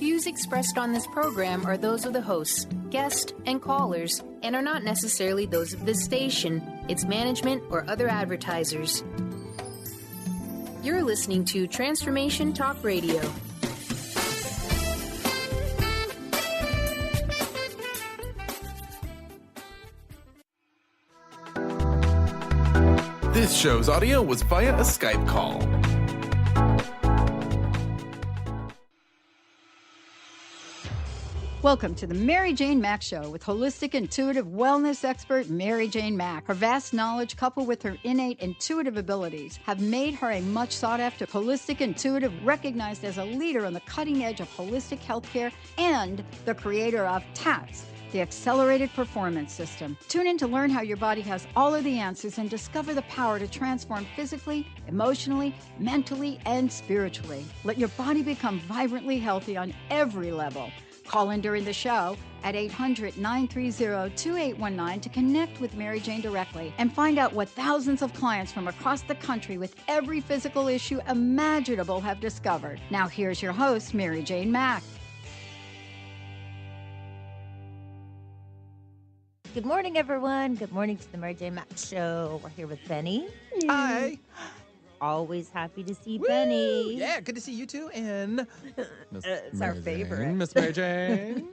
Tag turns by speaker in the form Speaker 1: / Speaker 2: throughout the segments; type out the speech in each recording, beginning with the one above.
Speaker 1: views expressed on this program are those of the hosts, guests, and callers, and are not necessarily those of this station, its management, or other advertisers. You're listening to Transformation Talk Radio.
Speaker 2: This show's audio was via a Skype call.
Speaker 3: Welcome to the Mary Jane Mack Show with holistic intuitive wellness expert Mary Jane Mack. Her vast knowledge coupled with her innate intuitive abilities have made her a much sought after holistic intuitive recognized as a leader on the cutting edge of holistic healthcare and the creator of TAPS, the Accelerated Performance System. Tune in to learn how your body has all of the answers and discover the power to transform physically, emotionally, mentally, and spiritually. Let your body become vibrantly healthy on every level. Call in during the show at 800-930-2819 to connect with Mary Jane directly and find out what thousands of clients from across the country with every physical issue imaginable have discovered. Now here's your host, Mary Jane Mack.
Speaker 4: Good morning, everyone. Good morning to the Mary Jane Mack Show. We're here with Benny.
Speaker 5: Hi.
Speaker 4: Always happy to see Benny.
Speaker 5: Yeah, good to see you too. And
Speaker 4: it's our favorite.
Speaker 5: Miss Mary Jane.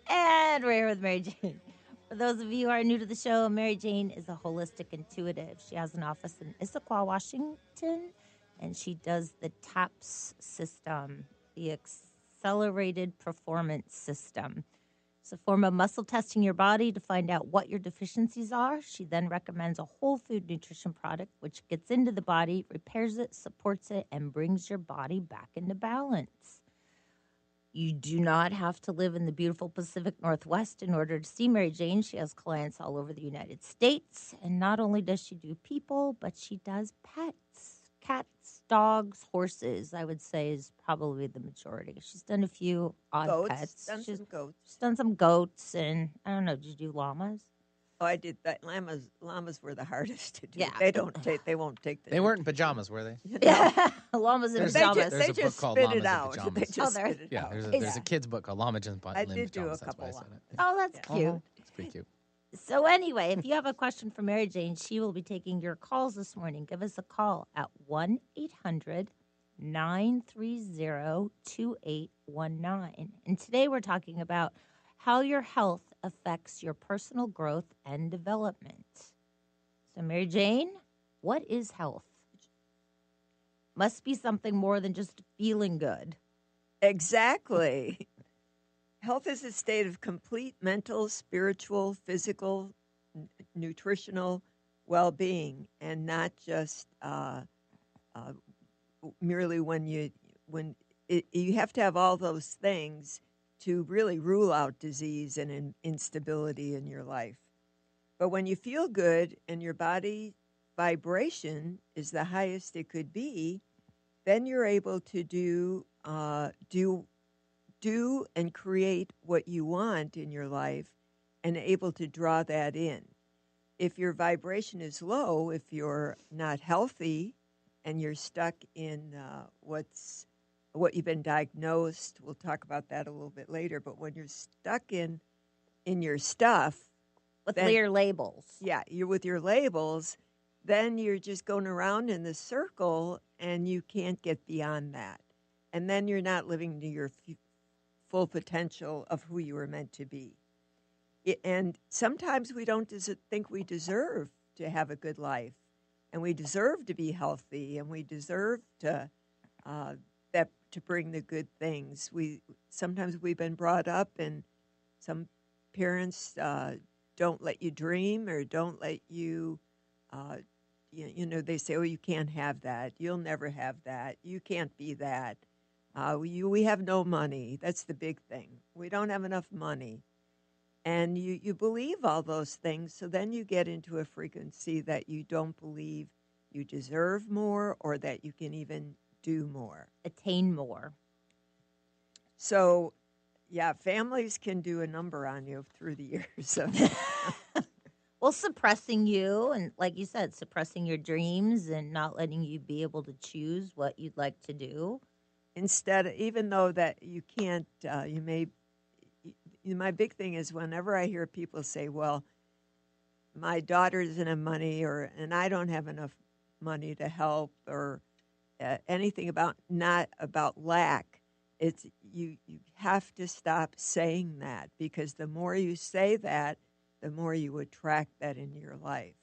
Speaker 4: And we're here with Mary Jane. For those of you who are new to the show, Mary Jane is a holistic intuitive. She has an office in Issaquah, Washington, and she does the TAPS system, the Accelerated Performance System. It's a form of muscle testing your body to find out what your deficiencies are. She then recommends a whole food nutrition product, which gets into the body, repairs it, supports it, and brings your body back into balance. You do not have to live in the beautiful Pacific Northwest in order to see Mary Jane. She has clients all over the United States. And not only does she do people, but she does pets. Cats, dogs, horses, I would say, is probably the majority. She's done a few odd pets.
Speaker 6: Some goats.
Speaker 4: She's done some goats, and I don't know, did you do llamas?
Speaker 6: Oh, I did that. Llamas were the hardest to do.
Speaker 4: Yeah.
Speaker 6: They won't take the.
Speaker 5: They weren't in pajamas, were they?
Speaker 4: Yeah, llamas in
Speaker 5: There's
Speaker 4: pajamas.
Speaker 5: There's
Speaker 6: They
Speaker 5: a book
Speaker 6: just
Speaker 5: called
Speaker 6: spit
Speaker 5: Llamas
Speaker 6: it
Speaker 5: in
Speaker 6: out.
Speaker 5: Pajamas.
Speaker 6: They just
Speaker 4: there-
Speaker 6: spit it
Speaker 5: Yeah,
Speaker 6: out.
Speaker 5: there's a kid's book called Llama in
Speaker 6: I did do a
Speaker 5: Pajamas. That's why I
Speaker 6: couple.
Speaker 5: said it.
Speaker 4: Oh, that's cute.
Speaker 5: It's pretty cute.
Speaker 4: So anyway, if you have a question for Mary Jane, she will be taking your calls this morning. Give us a call at 1-800-930-2819. And today we're talking about how your health affects your personal growth and development. So Mary Jane, what is health? Must be something more than just feeling good.
Speaker 6: Exactly. Health is a state of complete mental, spiritual, physical, nutritional well-being, and not just merely when you have to have all those things to really rule out disease and instability in your life. But when you feel good and your body vibration is the highest it could be, then you're able to do and create what you want in your life and able to draw that in. If your vibration is low, if you're not healthy and you're stuck in what you've been diagnosed, we'll talk about that a little bit later, but when you're stuck in your stuff.
Speaker 4: With your labels.
Speaker 6: Yeah, you're with your labels, then you're just going around in the circle and you can't get beyond that. And then you're not living to your full potential of who you were meant to be. And sometimes we don't think we deserve to have a good life, and we deserve to be healthy, and we deserve to bring the good things. Sometimes we've been brought up, and some parents don't let you dream or don't let you. They say, "Oh, you can't have that. You'll never have that. You can't be that." We have no money. That's the big thing. We don't have enough money. And you believe all those things, so then you get into a frequency that you don't believe you deserve more or that you can even do more.
Speaker 4: Attain more.
Speaker 6: So, yeah, families can do a number on you through the years.
Speaker 4: Well, suppressing you and, like you said, suppressing your dreams and not letting you be able to choose what you'd like to do.
Speaker 6: instead, even though that you can't, my big thing is whenever I hear people say, well, my daughter doesn't have money, and I don't have enough money to help, or anything not about lack, it's you have to stop saying that, because the more you say that, the more you attract that into your life.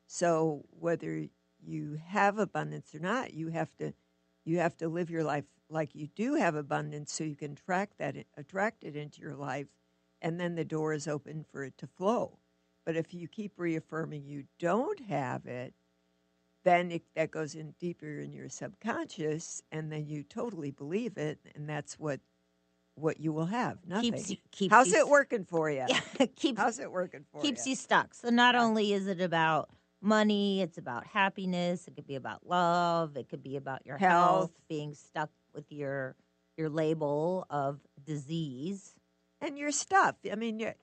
Speaker 6: So whether you have abundance or not, you have to live your life like you do have abundance, so you can attract it into your life, and then the door is open for it to flow. But if you keep reaffirming you don't have it, then that goes in deeper in your subconscious, and then you totally believe it, and that's what you will have. Nothing. How's it working for you?
Speaker 4: Yeah,
Speaker 6: How's it working for you?
Speaker 4: keeps you stuck. So not only is it about money, it's about happiness. It could be about love. It could be about your health, being stuck with your label of disease.
Speaker 6: And your stuff. I mean,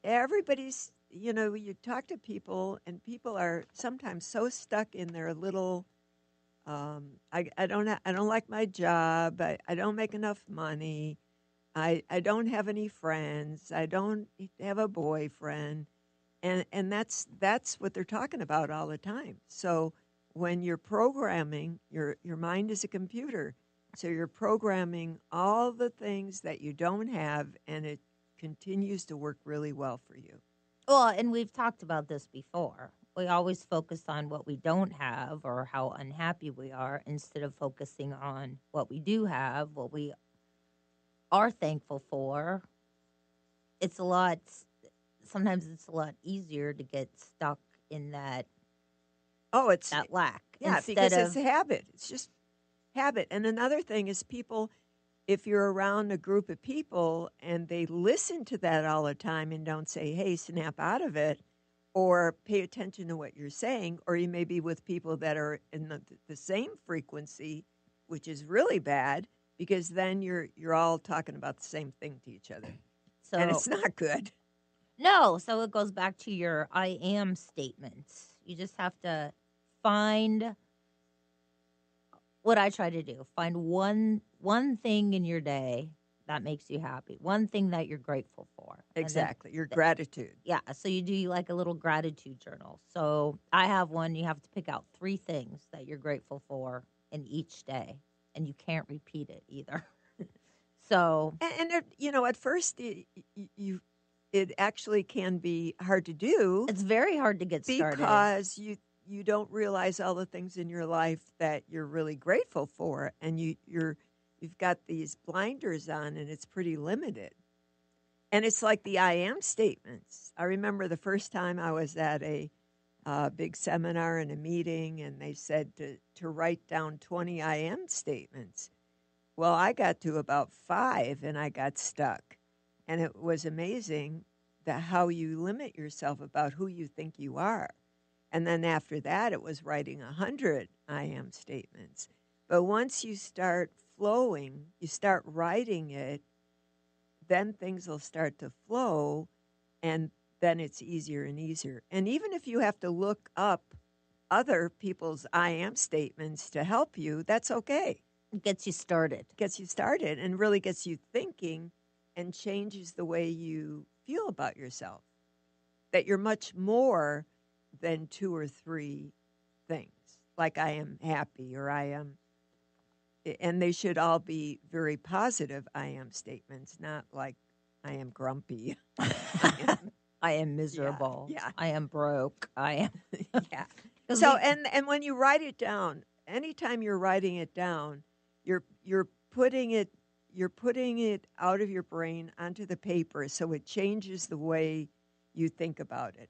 Speaker 6: everybody's, you talk to people, and people are sometimes so stuck in their little, I don't like my job. I don't make enough money. I don't have any friends. I don't have a boyfriend. And that's what they're talking about all the time. So when you're programming, your mind is a computer. So you're programming all the things that you don't have, and it continues to work really well for you.
Speaker 4: Well, and we've talked about this before. We always focus on what we don't have or how unhappy we are, instead of focusing on what we do have, what we are thankful for. Sometimes it's a lot easier to get stuck in that lack.
Speaker 6: Yeah, because it's a habit. It's just habit. And another thing is, people, if you're around a group of people and they listen to that all the time and don't say, hey, snap out of it, or pay attention to what you're saying, or you may be with people that are in the same frequency, which is really bad, because then you're all talking about the same thing to each other. And it's not good.
Speaker 4: No, so it goes back to your I am statements. You just have to find what I try to do. Find one thing in your day that makes you happy. One thing that you're grateful for.
Speaker 6: Exactly. Your gratitude.
Speaker 4: Yeah. So you do like a little gratitude journal. So I have one. You have to pick out 3 things that you're grateful for in each day, and you can't repeat it either. So,
Speaker 6: and at first it actually can be hard to do.
Speaker 4: It's very hard to get started
Speaker 6: because you don't realize all the things in your life that you're really grateful for, and you've got these blinders on, and it's pretty limited. And it's like the I am statements. I remember the first time I was at a big seminar and a meeting, and they said to write down 20 I am statements. Well, I got to about 5, and I got stuck. And it was amazing how you limit yourself about who you think you are. And then after that, it was writing 100 I am statements. But once you start flowing, you start writing it, then things will start to flow, and then it's easier and easier. And even if you have to look up other people's I am statements to help you, that's okay.
Speaker 4: It gets you started.
Speaker 6: Gets you started and really gets you thinking, and changes the way you feel about yourself. That you're much more than 2 or 3 things, like I am happy, or I am, and they should all be very positive I am statements, not like I am grumpy.
Speaker 4: I am miserable.
Speaker 6: Yeah.
Speaker 4: I am broke. I am.
Speaker 6: Yeah. So, and when you write it down, anytime you're writing it down, you're putting it out of your brain onto the paper, so it changes the way you think about it.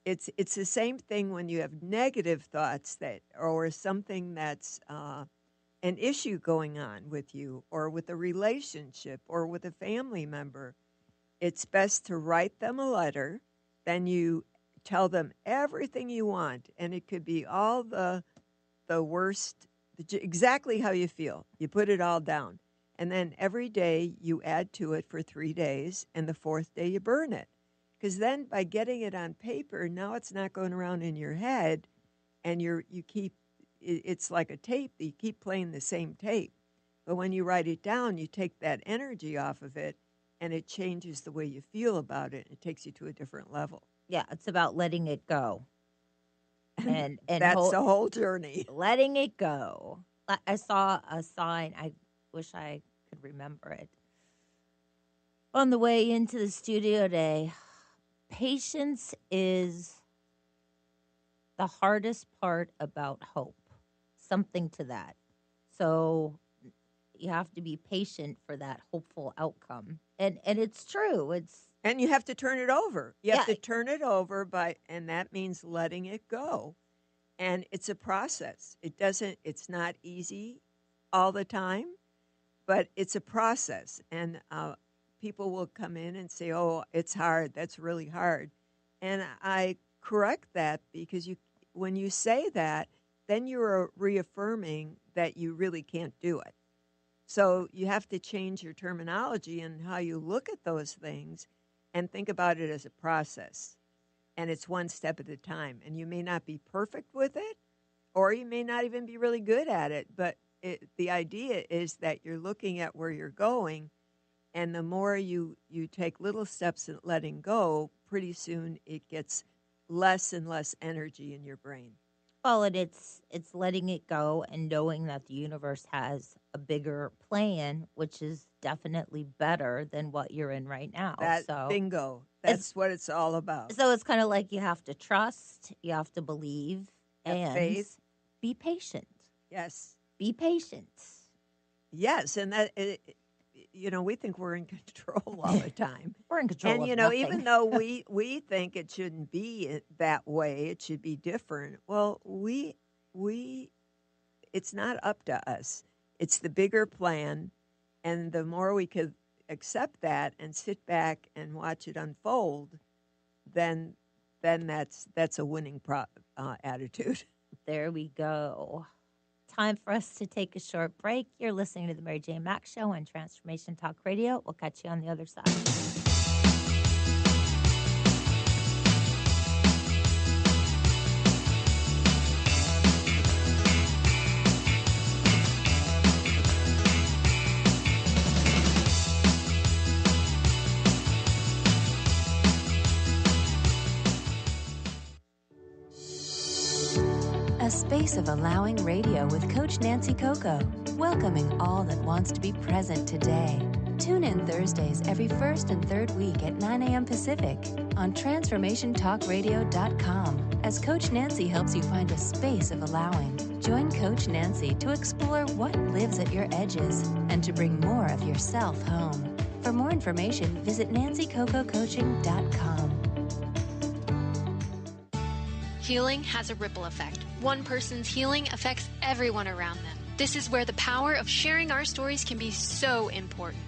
Speaker 6: It's the same thing when you have negative thoughts or something that's an issue going on with you, or with a relationship, or with a family member. It's best to write them a letter. Then you tell them everything you want, and it could be all the worst, exactly how you feel. You put it all down. And then every day you add to it for 3 days, and the 4th day you burn it. Because then by getting it on paper, now it's not going around in your head, and you keep, it's like a tape. You keep playing the same tape. But when you write it down, you take that energy off of it, and it changes the way you feel about it. It takes you to a different level.
Speaker 4: Yeah, it's about letting it go. And
Speaker 6: That's the whole journey.
Speaker 4: letting it go. I saw a sign. I wish I could remember it. On the way into the studio today, patience is the hardest part about hope. Something to that. So you have to be patient for that hopeful outcome. And it's true.
Speaker 6: And you have to turn it over. You have
Speaker 4: Yeah.
Speaker 6: to turn it over and that means letting it go. And it's a process. It's not easy all the time, but it's a process. And people will come in and say, "Oh, it's hard. That's really hard." And I correct that because when you say that, then you're reaffirming that you really can't do it. So you have to change your terminology and how you look at those things and think about it as a process. And it's one step at a time. And you may not be perfect with it, or you may not even be really good at it. But the idea is that you're looking at where you're going, and the more you take little steps in letting go, pretty soon it gets less and less energy in your brain.
Speaker 4: Well, and it's letting it go and knowing that the universe has a bigger plan, which is definitely better than what you're in right now.
Speaker 6: Bingo. That's what it's all about.
Speaker 4: So it's kind of like you have to trust, you have to believe,
Speaker 6: Have
Speaker 4: and
Speaker 6: faith.
Speaker 4: be patient.
Speaker 6: Yes.
Speaker 4: Be patient.
Speaker 6: Yes, and that we think we're in control all the time.
Speaker 4: We're in control.
Speaker 6: And
Speaker 4: of
Speaker 6: even
Speaker 4: nothing.
Speaker 6: though we think it shouldn't be that way, it should be different. Well, it's not up to us. It's the bigger plan, and the more we could accept that and sit back and watch it unfold, then that's a winning attitude.
Speaker 4: There we go. Time for us to take a short break. You're listening to the Mary Jane Mack Show on Transformation Talk Radio. We'll catch you on the other side.
Speaker 7: A space of allowing radio with Coach Nancy Coco, welcoming all that wants to be present today. Tune in Thursdays every first and third week at 9 a.m. Pacific on TransformationTalkRadio.com as Coach Nancy helps you find a space of allowing. Join Coach Nancy to explore what lives at your edges and to bring more of yourself home. For more information, visit NancyCocoCoaching.com.
Speaker 8: Healing has a ripple effect. One person's healing affects everyone around them. This is where the power of sharing our stories can be so important.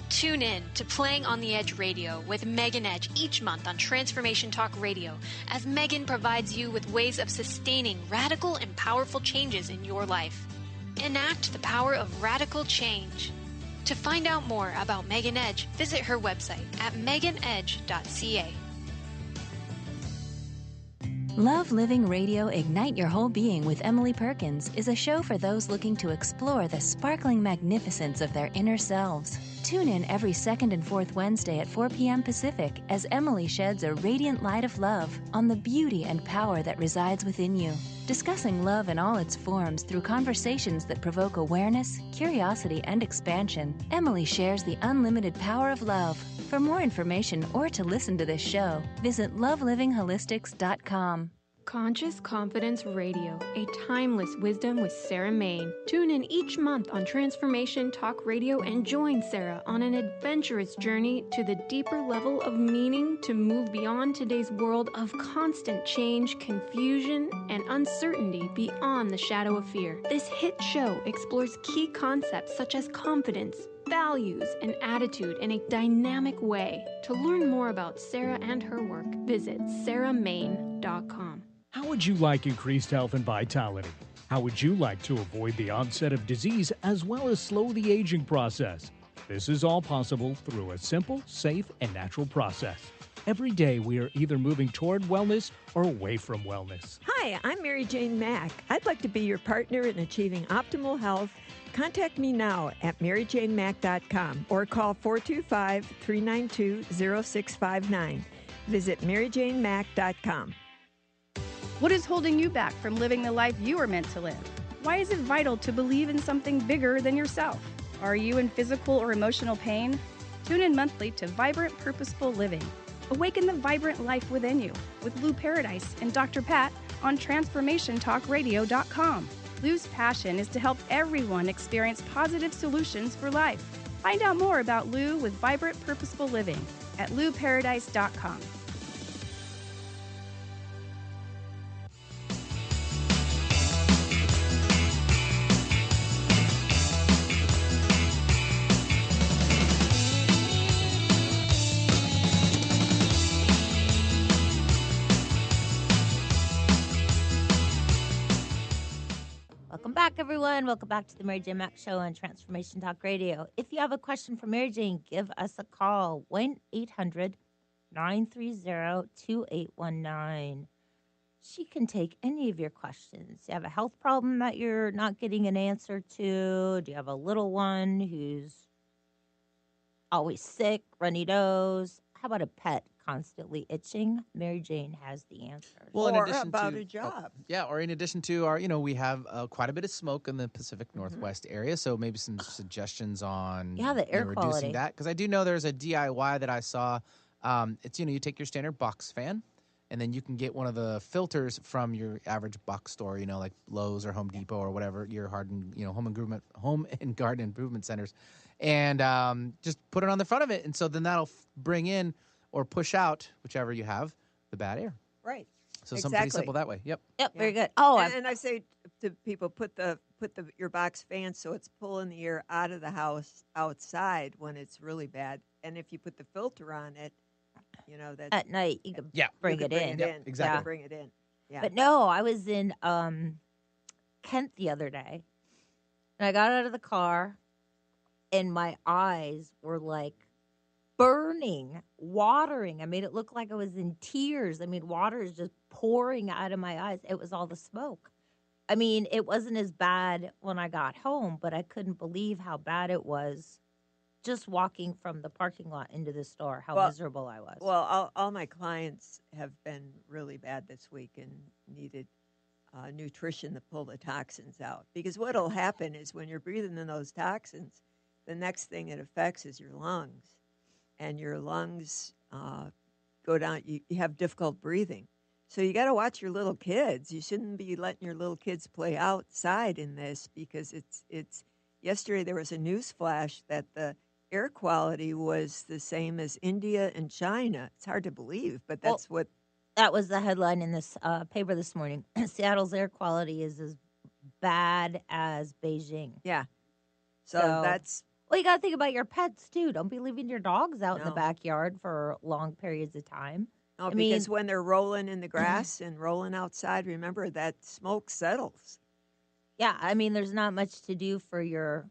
Speaker 8: Tune in to Playing on the Edge Radio with Megan Edge each month on Transformation Talk Radio, as Megan provides you with ways of sustaining radical and powerful changes in your life. Enact the power of radical change. To find out more about Megan Edge, visit her website at meganedge.ca.
Speaker 7: Love Living Radio Ignite Your Whole Being with Emily Perkins is a show for those looking to explore the sparkling magnificence of their inner selves. Tune in every second and fourth Wednesday at 4 p.m. Pacific as Emily sheds a radiant light of love on the beauty and power that resides within you. Discussing love in all its forms through conversations that provoke awareness, curiosity, and expansion, Emily shares the unlimited power of love. For more information or to listen to this show, visit lovelivingholistics.com.
Speaker 9: Conscious Confidence Radio, a timeless wisdom with Sarah Main. Tune in each month on Transformation Talk Radio and join Sarah on an adventurous journey to the deeper level of meaning to move beyond today's world of constant change, confusion, and uncertainty beyond the shadow of fear. This hit show explores key concepts such as confidence, values, and attitude in a dynamic way. To learn more about Sarah and her work, visit sarahmain.com.
Speaker 10: How would you like increased health and vitality? How would you like to avoid the onset of disease as well as slow the aging process? This is all possible through a simple, safe, and natural process. Every day we are either moving toward wellness or away from wellness.
Speaker 6: Hi, I'm Mary Jane Mack. I'd like to be your partner in achieving optimal health. Contact me now at maryjanemack.com or call 425-392-0659. Visit maryjanemack.com.
Speaker 11: What is holding you back from living the life you are meant to live? Why is it vital to believe in something bigger than yourself? Are you in physical or emotional pain? Tune in monthly to Vibrant Purposeful Living. Awaken the vibrant life within you with Lou Paradise and Dr. Pat on TransformationTalkRadio.com. Lou's passion is to help everyone experience positive solutions for life. Find out more about Lou with Vibrant Purposeful Living at LouParadise.com.
Speaker 4: Welcome back, everyone. Welcome back to the Mary Jane Mack Show on Transformation Talk Radio. If you have a question for Mary Jane, give us a call, 1-800-930-2819. She can take any of your questions. You have a health problem that you're not getting an answer to? Do you have a little one who's always sick, runny nose? How about a pet constantly itching? Mary Jane has the answers.
Speaker 5: Well, in
Speaker 6: Or
Speaker 5: addition
Speaker 6: about
Speaker 5: to
Speaker 6: a job.
Speaker 5: or in addition to our, we have quite a bit of smoke in the Pacific Northwest area, so maybe some suggestions on
Speaker 4: Yeah, the air
Speaker 5: reducing
Speaker 4: quality.
Speaker 5: that, because I do know there's a DIY that I saw. It's you take your standard box fan, and then you can get one of the filters from your average box store, like Lowe's or Home Depot or whatever your home and garden improvement centers, and just put it on the front of it, and so then that'll bring in or push out, whichever you have, the bad air.
Speaker 6: Right.
Speaker 5: So something pretty simple that way. Yep.
Speaker 4: Yep, very good. Oh,
Speaker 6: and I say to people, put your box fan so it's pulling the air out of the house outside when it's really bad. And if you put the filter on it, that
Speaker 4: at night you can bring it in.
Speaker 5: Yep, exactly.
Speaker 6: You can bring it in. Yeah.
Speaker 4: But no, I was in Kent the other day, and I got out of the car, and my eyes were like burning, watering. I made it look like I was in tears. I mean, water is just pouring out of my eyes. It was all the smoke. I mean, it wasn't as bad when I got home, but I couldn't believe how bad it was just walking from the parking lot into the store, how miserable I was.
Speaker 6: Well, all my clients have been really bad this week and needed nutrition to pull the toxins out. Because what will happen is when you're breathing in those toxins, the next thing it affects is your lungs. And your lungs go down. You have difficult breathing. So you got to watch your little kids. You shouldn't be letting your little kids play outside in this, because it's. Yesterday there was a news flash that the air quality was the same as India and China. It's hard to believe, but that's what.
Speaker 4: That was the headline in this paper this morning. Seattle's air quality is as bad as Beijing.
Speaker 6: Yeah. So that's.
Speaker 4: Well, you got to think about your pets, too. Don't be leaving your dogs out in the backyard for long periods of time.
Speaker 6: No, because when they're rolling in the grass and rolling outside, remember that smoke settles.
Speaker 4: Yeah, I mean, there's not much to do for your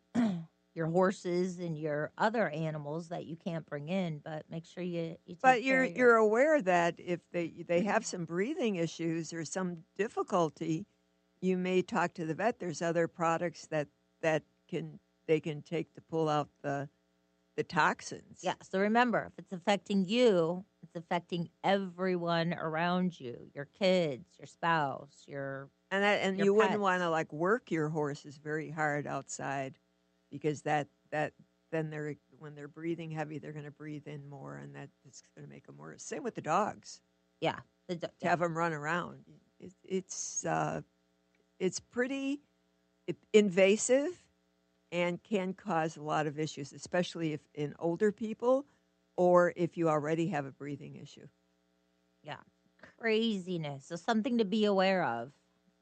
Speaker 4: horses and your other animals that you can't bring in, but make sure you take
Speaker 6: But
Speaker 4: care
Speaker 6: you're aware that if they have some breathing issues or some difficulty, you may talk to the vet. There's other products that they can take to pull out the toxins.
Speaker 4: Yeah, so remember, if it's affecting you, it's affecting everyone around you, your kids, your spouse, your
Speaker 6: you wouldn't want to work your horses very hard outside, because that then when they're breathing heavy, they're going to breathe in more, and that's going to make them worse. Same with the dogs.
Speaker 4: Yeah,
Speaker 6: to have them run around, it's pretty invasive and can cause a lot of issues, especially if in older people or if you already have a breathing issue.
Speaker 4: Yeah, craziness. So something to be aware of.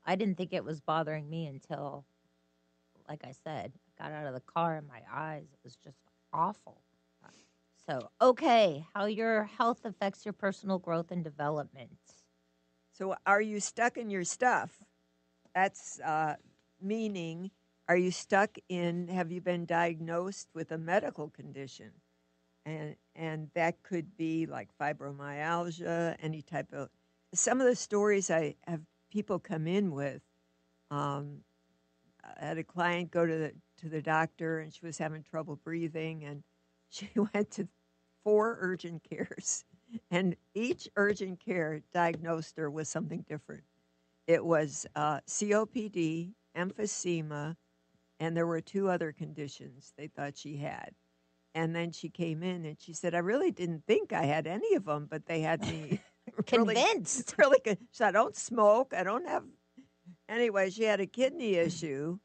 Speaker 4: I didn't think it was bothering me until, like I said, I got out of the car and my eyes, it was just awful. So, okay, how your health affects your personal growth and development.
Speaker 6: So are you stuck in your stuff? That's meaning, are you stuck in, have you been diagnosed with a medical condition? and that could be like fibromyalgia, any type of. Some of the stories I have people come in with. I had a client go to the doctor, and she was having trouble breathing, and she went to 4 urgent cares, and each urgent care diagnosed her with something different. It was COPD, emphysema, and there were 2 other conditions they thought she had. And then she came in and she said, I really didn't think I had any of them, but they had me
Speaker 4: convinced.
Speaker 6: Really good. So I don't smoke. I don't have. Anyway, she had a kidney issue,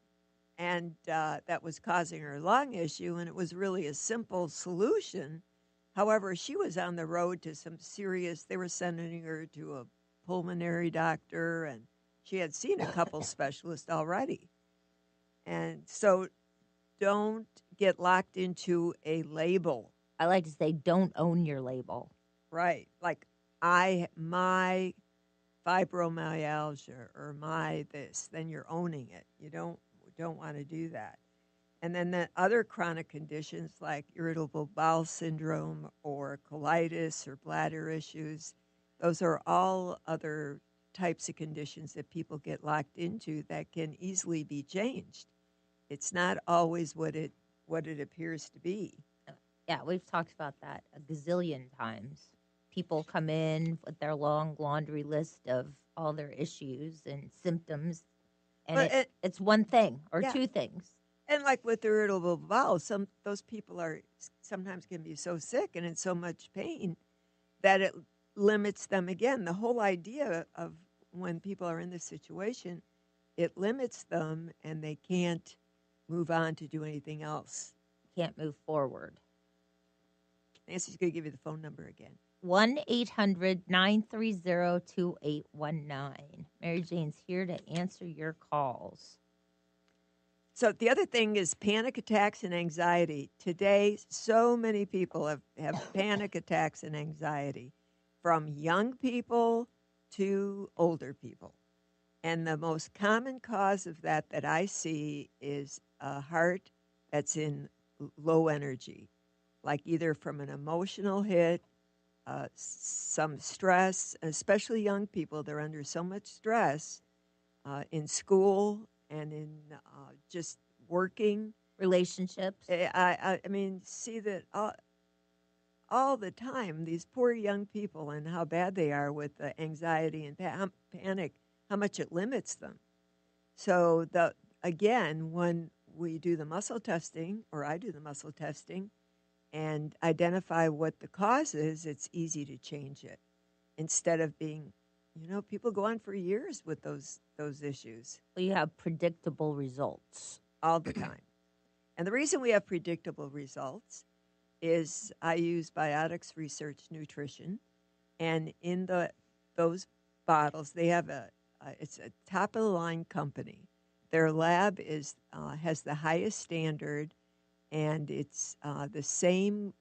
Speaker 6: and that was causing her lung issue, and it was really a simple solution. However, she was on the road to some serious. They were sending her to a pulmonary doctor, and she had seen a couple specialists already. And so don't get locked into a label.
Speaker 4: I like to say don't own your label.
Speaker 6: Right. Like my fibromyalgia or my this, then you're owning it. You don't want to do that. And then the other chronic conditions like irritable bowel syndrome or colitis or bladder issues, those are all other types of conditions that people get locked into that can easily be changed. It's not always what it appears to be.
Speaker 4: Yeah, we've talked about that a gazillion times. People come in with their long laundry list of all their issues and symptoms, and it's one thing or 2 things.
Speaker 6: And like with irritable bowel, those people are sometimes can be so sick and in so much pain that it limits them again. The whole idea of when people are in this situation, it limits them and they can't move on to do anything else.
Speaker 4: Can't move forward.
Speaker 6: Nancy's going to give you the phone number again.
Speaker 4: 1-800-930-2819. Mary Jane's here to answer your calls.
Speaker 6: So the other thing is panic attacks and anxiety. Today, so many people have panic attacks and anxiety, from young people to older people. And the most common cause of that I see is a heart that's in low energy, like either from an emotional hit, some stress, especially young people. They're under so much stress in school and in just working.
Speaker 4: Relationships.
Speaker 6: I mean, see that all the time, these poor young people and how bad they are with the anxiety and panic, how much it limits them. So, again, when we do the muscle testing, or I do the muscle testing, and identify what the cause is, it's easy to change it. Instead of being, people go on for years with those issues.
Speaker 4: Well, you have predictable results.
Speaker 6: All the time. And the reason we have predictable results is I use Biotics Research Nutrition, and in those bottles, they have it's a top-of-the-line company. Their lab has the highest standard, and it's the same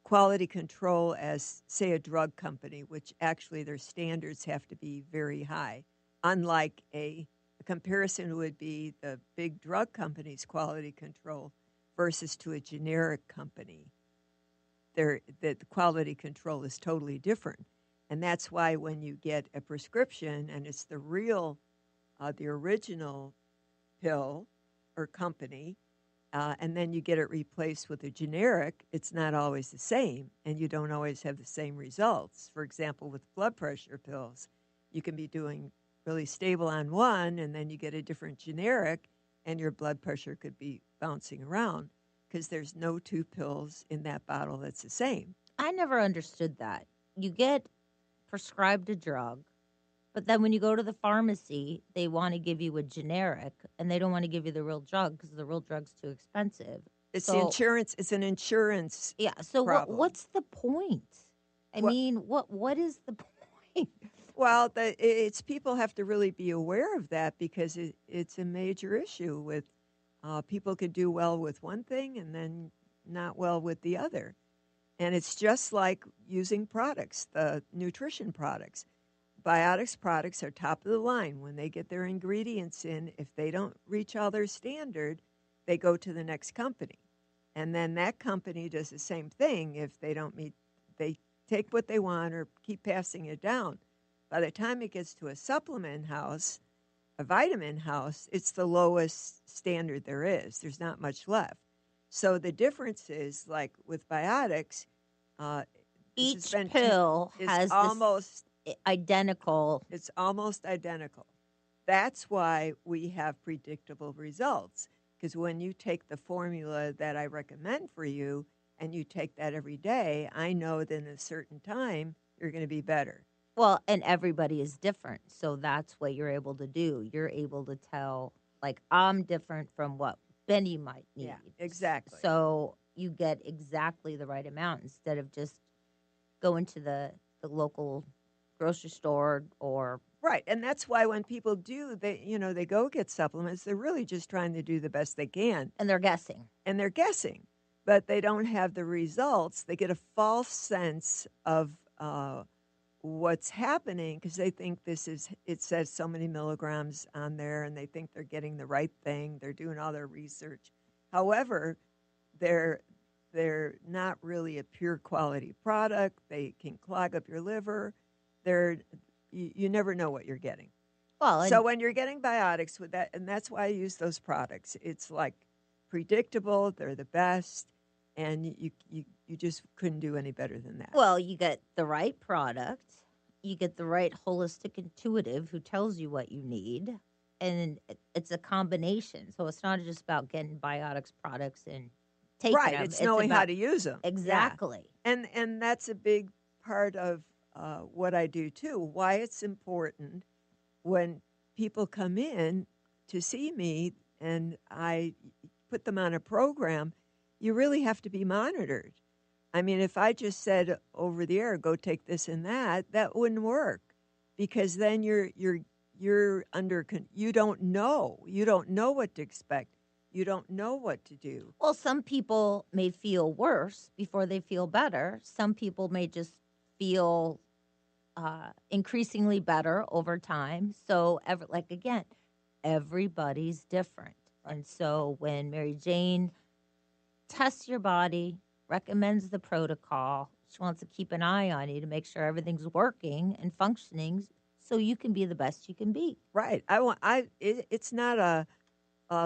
Speaker 6: quality control as, say, a drug company, which actually their standards have to be very high. Unlike a comparison would be the big drug company's quality control versus to a generic company. The quality control is totally different. And that's why when you get a prescription and it's the original pill or company, and then you get it replaced with a generic, it's not always the same, and you don't always have the same results. For example, with blood pressure pills, you can be doing really stable on one, and then you get a different generic, and your blood pressure could be bouncing around because there's no 2 pills in that bottle that's the same.
Speaker 4: I never understood that. You get prescribed a drug, but then when you go to the pharmacy, they want to give you a generic, and they don't want to give you the real drug because the real drug's too expensive.
Speaker 6: It's insurance. It's an insurance.
Speaker 4: Yeah. So what's the point? What is the point?
Speaker 6: Well, it's people have to really be aware of that because it's a major issue. With people could do well with one thing and then not well with the other, and it's just like using products, the nutrition products. Biotics products are top of the line. When they get their ingredients in, if they don't reach all their standard, they go to the next company. And then that company does the same thing. If they don't meet, they take what they want or keep passing it down. By the time it gets to a supplement house, a vitamin house, it's the lowest standard there is. There's not much left. So the difference is, like with biotics,
Speaker 4: each pill has
Speaker 6: almost
Speaker 4: identical.
Speaker 6: It's almost identical. That's why we have predictable results. Because when you take the formula that I recommend for you and you take that every day, I know that in a certain time you're going to be better.
Speaker 4: Well, and everybody is different. So that's what you're able to do. You're able to tell, like, I'm different from what Benny might need.
Speaker 6: Yeah, exactly.
Speaker 4: So you get exactly the right amount instead of just going to the local grocery store or...
Speaker 6: Right, and that's why when people do, they go get supplements, they're really just trying to do the best they can.
Speaker 4: And they're guessing.
Speaker 6: But they don't have the results. They get a false sense of what's happening because they think it says so many milligrams on there, and they think they're getting the right thing. They're doing all their research. However, they're not really a pure quality product. They can clog up your liver. You never know what you're getting.
Speaker 4: Well,
Speaker 6: so when you're getting biotics with that, and that's why I use those products, it's like predictable, they're the best, and you just couldn't do any better than that.
Speaker 4: Well, you get the right product, you get the right holistic intuitive who tells you what you need, and it's a combination. So it's not just about getting biotics products and taking them.
Speaker 6: Right, it's knowing how to use them.
Speaker 4: Exactly.
Speaker 6: Yeah. And that's a big part of what I do too, why it's important when people come in to see me and I put them on a program, you really have to be monitored. I mean, if I just said over the air, go take this and that wouldn't work because then you're under, you don't know what to expect. You don't know what to do.
Speaker 4: Well, some people may feel worse before they feel better. Some people may just feel increasingly better over time. So, everybody's different. And so when Mary Jane tests your body, recommends the protocol, she wants to keep an eye on you to make sure everything's working and functioning so you can be the best you can be.
Speaker 6: Right. It's not a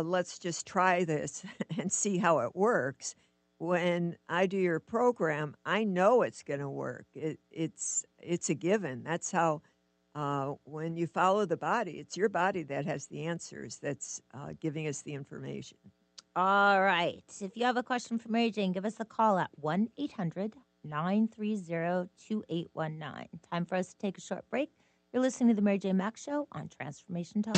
Speaker 6: let's just try this and see how it works. When I do your program, I know it's going to work. It's a given. That's how, when you follow the body, it's your body that has the answers that's giving us the information.
Speaker 4: All right. If you have a question for Mary Jane, give us a call at 1-800-930-2819. Time for us to take a short break. You're listening to the Mary Jane Mack Show on Transformation Talk.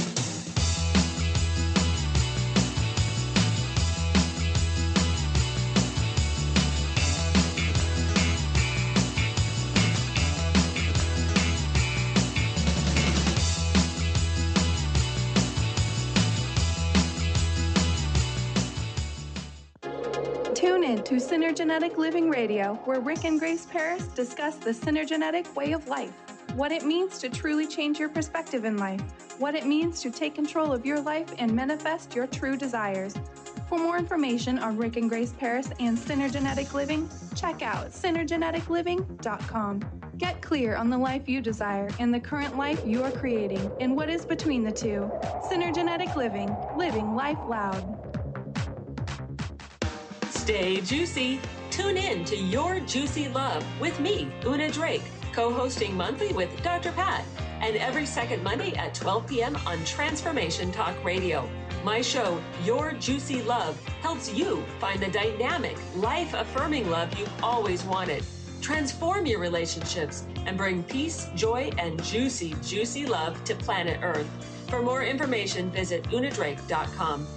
Speaker 12: Tune in to Synergenetic Living Radio, where Rick and Grace Paris discuss the synergenetic way of life, what it means to truly change your perspective in life, what it means to take control of your life and manifest your true desires. For more information on Rick and Grace Paris and Synergenetic Living, check out synergeticliving.com. Get clear on the life you desire and the current life you are creating and what is between the two. Synergenetic Living, living life loud.
Speaker 13: Stay juicy. Tune in to Your Juicy Love with me, Una Drake, co-hosting monthly with Dr. Pat, and every second Monday at 12 p.m. on Transformation Talk Radio. My show, Your Juicy Love, helps you find the dynamic, life-affirming love you've always wanted. Transform your relationships and bring peace, joy, and juicy, juicy love to planet Earth. For more information, visit unadrake.com.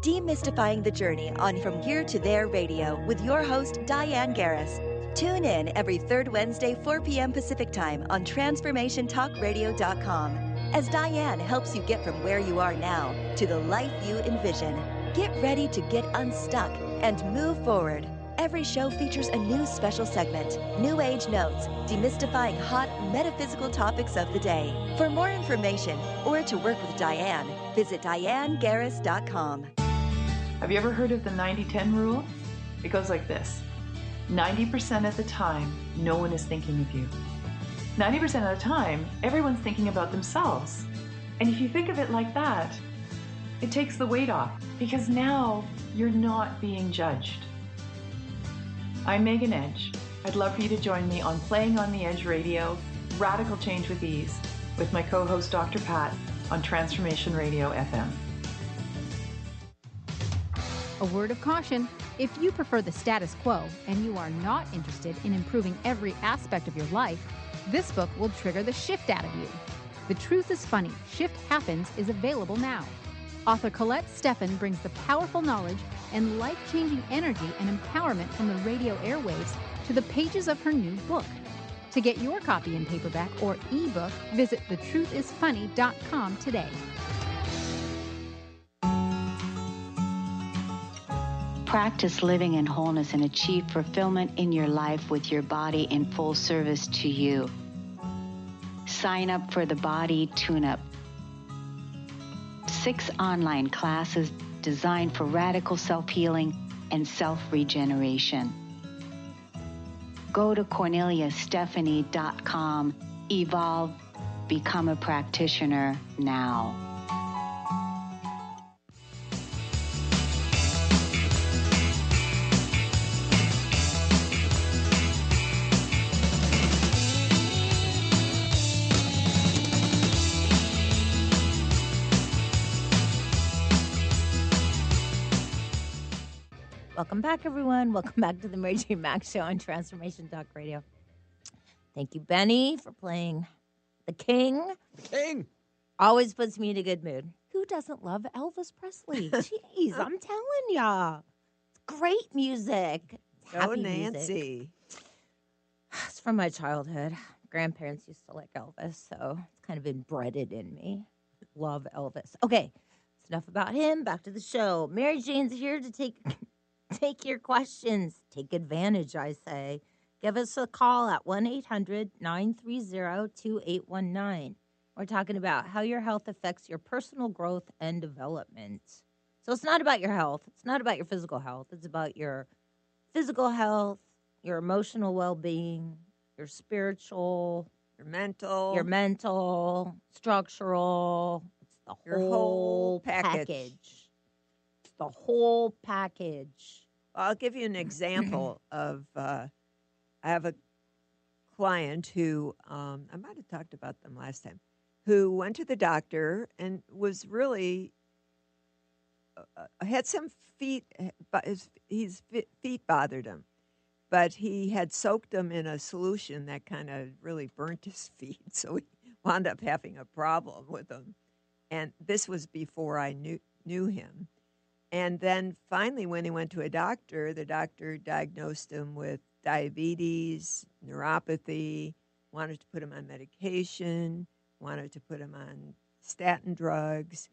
Speaker 14: Demystifying the Journey on From Here to There Radio with your host, Diane Garris. Tune in every third Wednesday, 4 p.m. Pacific Time on TransformationTalkRadio.com as Diane helps you get from where you are now to the life you envision. Get ready to get unstuck and move forward. Every show features a new special segment, New Age Notes, demystifying hot metaphysical topics of the day. For more information or to work with Diane, visit DianeGarris.com.
Speaker 15: Have you ever heard of the 90-10 rule? It goes like this. 90% of the time, no one is thinking of you. 90% of the time, everyone's thinking about themselves. And if you think of it like that, it takes the weight off because now you're not being judged. I'm Megan Edge. I'd love for you to join me on Playing on the Edge Radio, Radical Change with Ease, with my co-host Dr. Pat on Transformation Radio FM.
Speaker 16: A word of caution, if you prefer the status quo and you are not interested in improving every aspect of your life, this book will trigger the shift out of you. The Truth is Funny, Shift Happens is available now. Author Colette Steffen brings the powerful knowledge and life-changing energy and empowerment from the radio airwaves to the pages of her new book. To get your copy in paperback or ebook, visit thetruthisfunny.com today.
Speaker 17: Practice living in wholeness and achieve fulfillment in your life with your body in full service to you. Sign up for the Body Tune-Up. 6 online classes designed for radical self-healing and self-regeneration. Go to CorneliaStephanie.com. Evolve. Become a practitioner now.
Speaker 4: Welcome back, everyone. Welcome back to the Mary Jane Mack Show on Transformation Talk Radio. Thank you, Benny, for playing the King.
Speaker 5: King.
Speaker 4: Always puts me in a good mood. Who doesn't love Elvis Presley? Jeez, I'm telling ya. It's great music. It's happy
Speaker 6: Nancy.
Speaker 4: music. It's from my childhood. Grandparents used to like Elvis, so it's kind of embedded in me. Love Elvis. Okay, it's enough about him. Back to the show. Mary Jane's here to take your questions. Take advantage, I say. Give us a call at 1-800-930-2819. We're talking about how your health affects your personal growth and development. So it's not about your health. It's not about your physical health. It's about your physical health, your emotional well-being, your spiritual,
Speaker 6: your mental,
Speaker 4: structural. It's the whole package. It's the whole package.
Speaker 6: I'll give you an example of, I have a client who, I might have talked about them last time, who went to the doctor and was really, had some feet, his feet bothered him, but he had soaked them in a solution that kind of really burnt his feet, so he wound up having a problem with them. And this was before I knew him. And then finally, when he went to a doctor, the doctor diagnosed him with diabetes, neuropathy, wanted to put him on medication, wanted to put him on statin drugs,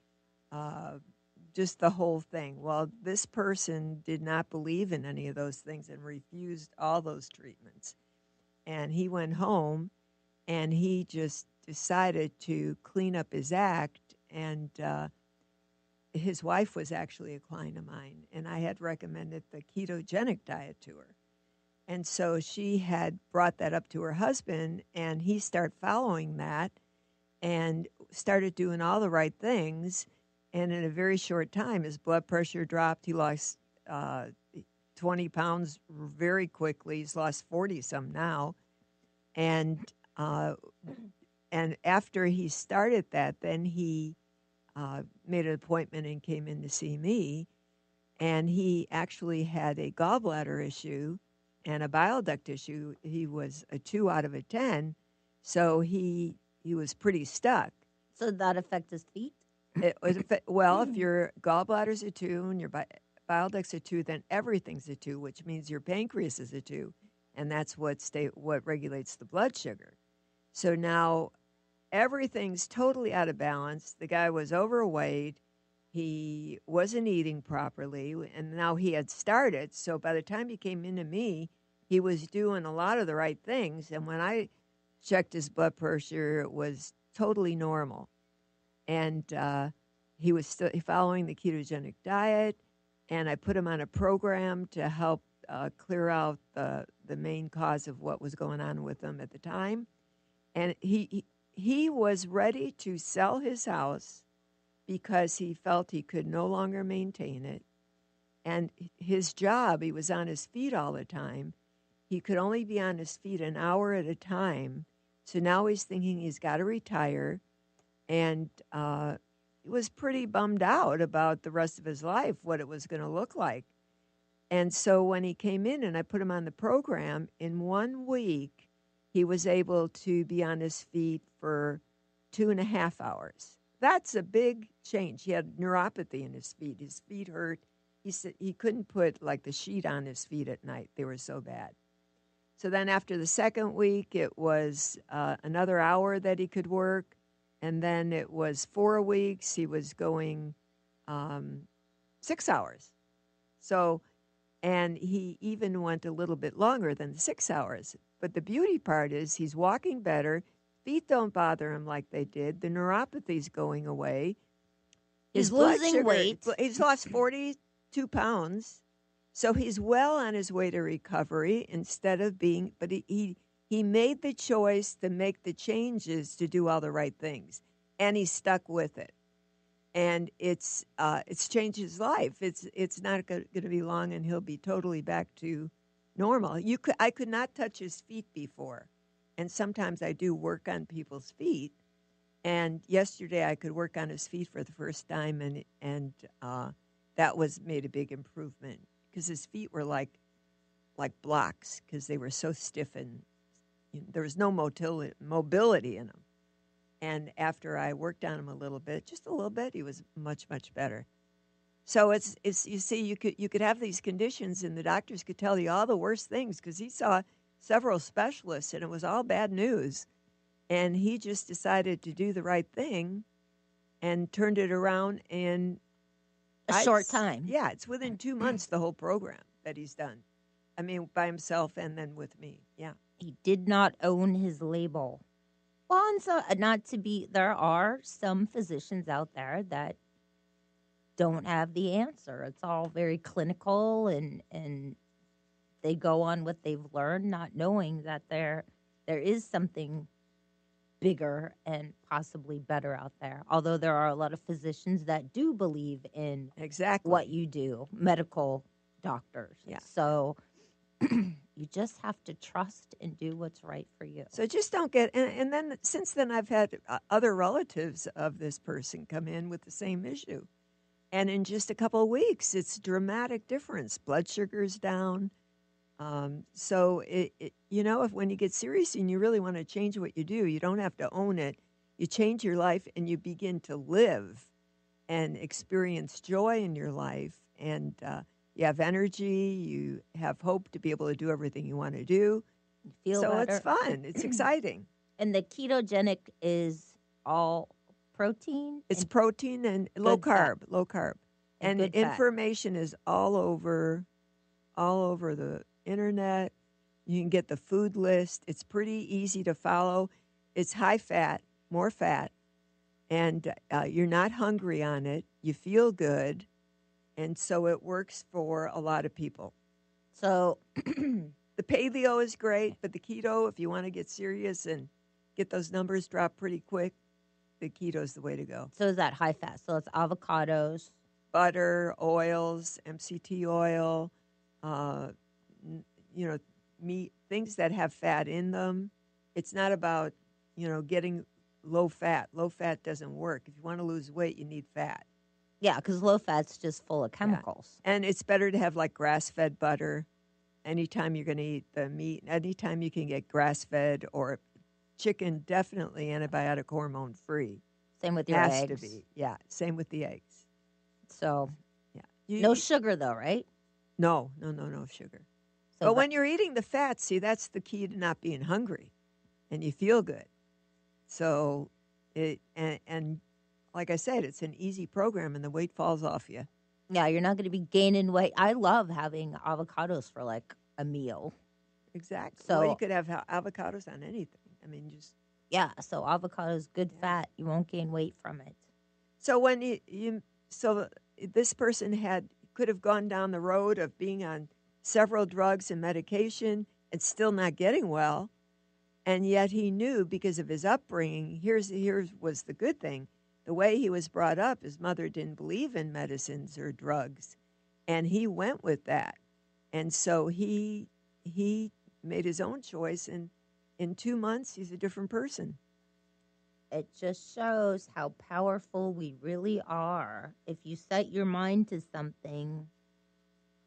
Speaker 6: just the whole thing. Well, this person did not believe in any of those things and refused all those treatments. And he went home and he just decided to clean up his act. And his wife was actually a client of mine, and I had recommended the ketogenic diet to her. And so she had brought that up to her husband, and he started following that and started doing all the right things. And in a very short time, his blood pressure dropped. He lost 20 pounds very quickly. He's lost 40-some now. And after he started that, then he made an appointment and came in to see me. And he actually had a gallbladder issue and a bile duct issue. He was a 2 out of a 10, so he was pretty stuck.
Speaker 4: So did that affect his feet?
Speaker 6: Well, if your gallbladder's a 2 and your bile duct's a 2, then everything's a 2, which means your pancreas is a 2, and that's what regulates the blood sugar. So now everything's totally out of balance. The guy was overweight. He wasn't eating properly, and now he had started. So by the time he came into me, he was doing a lot of the right things. And when I checked his blood pressure, it was totally normal. And he was still following the ketogenic diet, and I put him on a program to help clear out the main cause of what was going on with him at the time. And he was ready to sell his house because he felt he could no longer maintain it. And his job, he was on his feet all the time. He could only be on his feet an hour at a time. So now he's thinking he's got to retire. And he was pretty bummed out about the rest of his life, what it was going to look like. And so when he came in and I put him on the program, in 1 week, he was able to be on his feet for 2.5 hours. That's a big change. He had neuropathy in his feet. His feet hurt. He said he couldn't put like the sheet on his feet at night. They were so bad. So then after the second week, it was another hour that he could work. And then it was 4 weeks. He was going 6 hours. So, and he even went a little bit longer than 6 hours. But the beauty part is he's walking better. Feet don't bother him like they did. The neuropathy's going away.
Speaker 4: He's
Speaker 6: blood
Speaker 4: losing
Speaker 6: sugar-
Speaker 4: weight.
Speaker 6: He's lost 42 pounds. So he's well on his way to recovery instead of being, but he made the choice to make the changes to do all the right things. And he stuck with it. And it's changed his life. It's not going to be long, and he'll be totally back to normal. I could not touch his feet before, and sometimes I do work on people's feet. And yesterday I could work on his feet for the first time, and that made a big improvement because his feet were like blocks because they were so stiff and there was no mobility in them. And after I worked on him a little bit, just a little bit, he was much, much better. So it's you see, you could have these conditions, and the doctors could tell you all the worst things because he saw several specialists, and it was all bad news. And he just decided to do the right thing and turned it around in
Speaker 4: a short time.
Speaker 6: Yeah, it's within 2 months, the whole program that he's done. I mean, by himself and then with me. Yeah.
Speaker 4: He did not own his label. Well, and so there are some physicians out there that don't have the answer. It's all very clinical, and they go on what they've learned, not knowing that there is something bigger and possibly better out there. Although there are a lot of physicians that do believe in what you do, medical doctors.
Speaker 6: Yeah.
Speaker 4: So you just have to trust and do what's right for you.
Speaker 6: So just don't get, and then since then I've had other relatives of this person come in with the same issue. And in just a couple of weeks, it's dramatic difference. Blood sugar's down. So, if when you get serious and you really want to change what you do, you don't have to own it. You change your life and you begin to live and experience joy in your life. And you have energy. You have hope to be able to do everything you want to do.
Speaker 4: You feel
Speaker 6: so
Speaker 4: better.
Speaker 6: It's fun. It's exciting.
Speaker 4: And the ketogenic is all protein?
Speaker 6: It's protein and low carb. And
Speaker 4: good fat.
Speaker 6: information is all over the internet. You can get the food list. It's pretty easy to follow. It's high fat, more fat, and you're not hungry on it. You feel good, and so it works for a lot of people.
Speaker 4: So
Speaker 6: the paleo is great, but the keto, if you want to get serious and get those numbers dropped pretty quick, the keto is the way to go.
Speaker 4: So is that high fat? So it's avocados,
Speaker 6: butter, oils, MCT oil, meat, things that have fat in them. It's not about, getting low fat. Low fat doesn't work. If you want to lose weight, you need fat.
Speaker 4: Yeah, because low fat's just full of chemicals.
Speaker 6: Yeah. And it's better to have like grass-fed butter anytime you're going to eat the meat. Anytime you can get grass-fed or chicken, definitely antibiotic hormone free.
Speaker 4: Same with your
Speaker 6: Has
Speaker 4: eggs.
Speaker 6: to be. Yeah, same with the eggs.
Speaker 4: So,
Speaker 6: yeah.
Speaker 4: No sugar though, right?
Speaker 6: No sugar. But when you're eating the fat, see, that's the key to not being hungry, and you feel good. So, and like I said, it's an easy program, and the weight falls off you.
Speaker 4: Yeah, you're not going to be gaining weight. I love having avocados for like a meal.
Speaker 6: Exactly.
Speaker 4: So
Speaker 6: you could have avocados on anything. I mean, just
Speaker 4: so avocados, good fat. You won't gain weight from it.
Speaker 6: So when this person had could have gone down the road of being on several drugs and medication and still not getting well. And yet he knew, because of his upbringing, here's was the good thing. The way he was brought up, his mother didn't believe in medicines or drugs. And he went with that. And so he made his own choice, and in 2 months, he's a different person.
Speaker 4: It just shows how powerful we really are. If you set your mind to something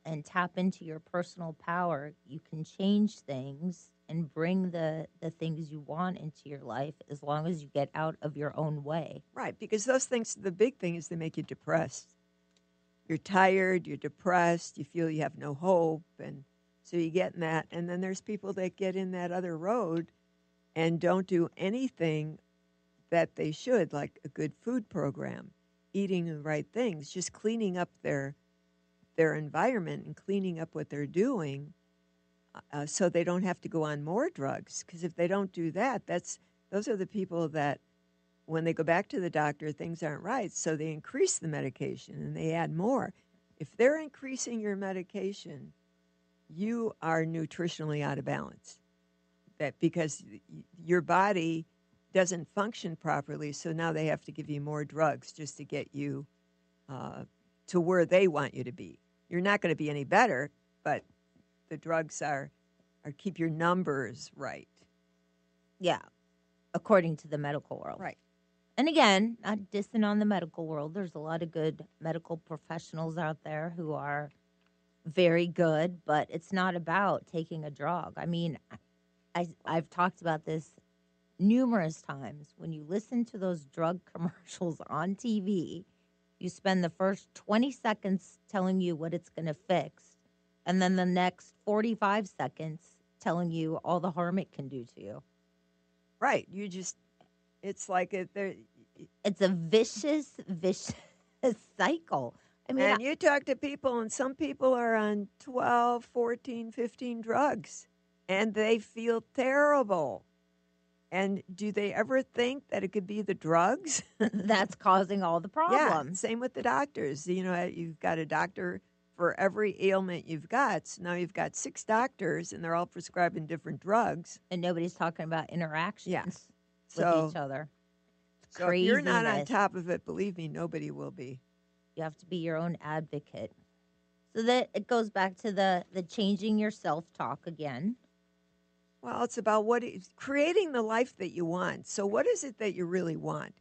Speaker 4: and tap into your personal power, you can change things and bring the things you want into your life, as long as you get out of your own way.
Speaker 6: Right, because those things, the big thing is they make you depressed. You're tired, you're depressed, you feel you have no hope, and so you get in that. And then there's people that get in that other road and don't do anything that they should, like a good food program, eating the right things, just cleaning up their environment and cleaning up what they're doing, so they don't have to go on more drugs. Because if they don't do that, those are the people that, when they go back to the doctor, things aren't right, so they increase the medication and they add more. If they're increasing your medication, you are nutritionally out of balance. That because your body doesn't function properly, so now they have to give you more drugs just to get you to where they want you to be. You're not going to be any better, but the drugs are keep your numbers right.
Speaker 4: Yeah, according to the medical world.
Speaker 6: Right.
Speaker 4: And again, not dissing on the medical world. There's a lot of good medical professionals out there who are very good, but it's not about taking a drug. I mean, I've talked about this numerous times. When you listen to those drug commercials on TV, you spend the first 20 seconds telling you what it's going to fix, and then the next 45 seconds telling you all the harm it can do to you.
Speaker 6: Right. It's like
Speaker 4: it's a vicious cycle. I mean,
Speaker 6: and you talk to people, and some people are on 12, 14, 15 drugs, and they feel terrible. And do they ever think that it could be the drugs?
Speaker 4: That's causing all the problems.
Speaker 6: Yeah, same with the doctors. You know, you've got a doctor for every ailment you've got. So now you've got 6 doctors, and they're all prescribing different drugs.
Speaker 4: And nobody's talking about interactions with each other.
Speaker 6: So if you're not on top of it, believe me, nobody will be.
Speaker 4: You have to be your own advocate. So that it goes back to the changing your self-talk again.
Speaker 6: Well, it's about creating the life that you want. So what is it that you really want?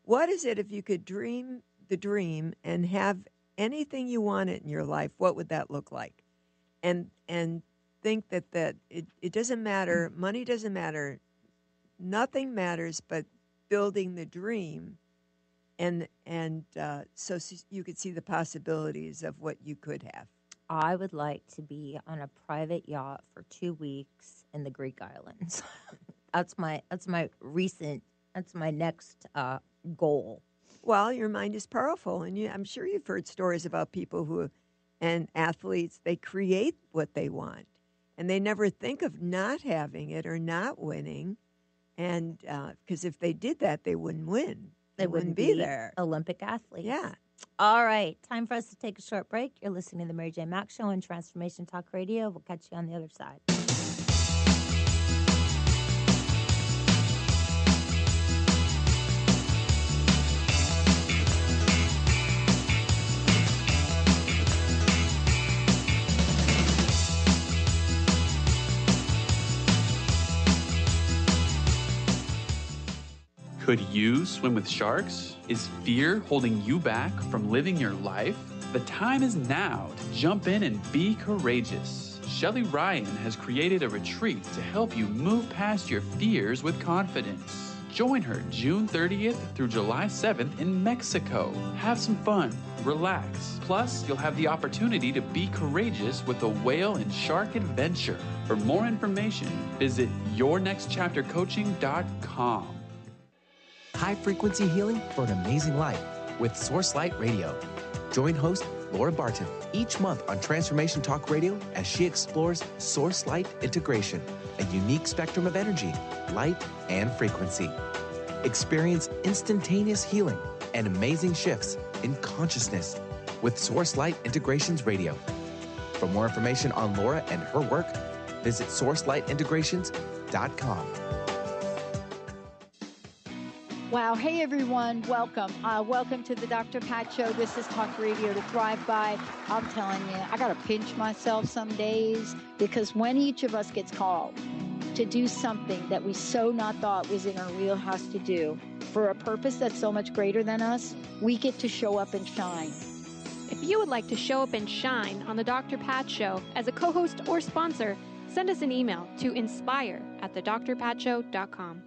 Speaker 6: What is it, if you could dream the dream and have anything you wanted in your life, what would that look like? And think that it doesn't matter, money doesn't matter, nothing matters but building the dream, and so you could see the possibilities of what you could have.
Speaker 4: I would like to be on a private yacht for 2 weeks in the Greek islands. That's my next goal.
Speaker 6: Well, your mind is powerful, and I'm sure you've heard stories about people and athletes, they create what they want, and they never think of not having it or not winning, and because if they did that, they wouldn't win. They wouldn't be there.
Speaker 4: Olympic athletes.
Speaker 6: Yeah.
Speaker 4: All right, time for us to take a short break. You're listening to the Mary Jane Mack Show on Transformation Talk Radio. We'll catch you on the other side.
Speaker 18: Could you swim with sharks? Is fear holding you back from living your life? The time is now to jump in and be courageous. Shelly Ryan has created a retreat to help you move past your fears with confidence. Join her June 30th through July 7th in Mexico. Have some fun, relax. Plus, you'll have the opportunity to be courageous with a whale and shark adventure. For more information, visit yournextchaptercoaching.com.
Speaker 19: High-frequency healing for an amazing life with Source Light Radio. Join host Laura Barton each month on Transformation Talk Radio as she explores Source Light integration, a unique spectrum of energy, light, and frequency. Experience instantaneous healing and amazing shifts in consciousness, with Source Light Integrations Radio. For more information on Laura and her work, visit sourcelightintegrations.com.
Speaker 3: Wow. Hey, everyone. Welcome. Welcome to the Dr. Pat Show. This is Talk Radio to Thrive By. I'm telling you, I got to pinch myself some days because when each of us gets called to do something that we so not thought was in our wheelhouse to do for a purpose that's so much greater than us, we get to show up and shine.
Speaker 9: If you would like to show up and shine on the Dr. Pat Show as a co-host or sponsor, send us an email to inspire@thedrpatshow.com.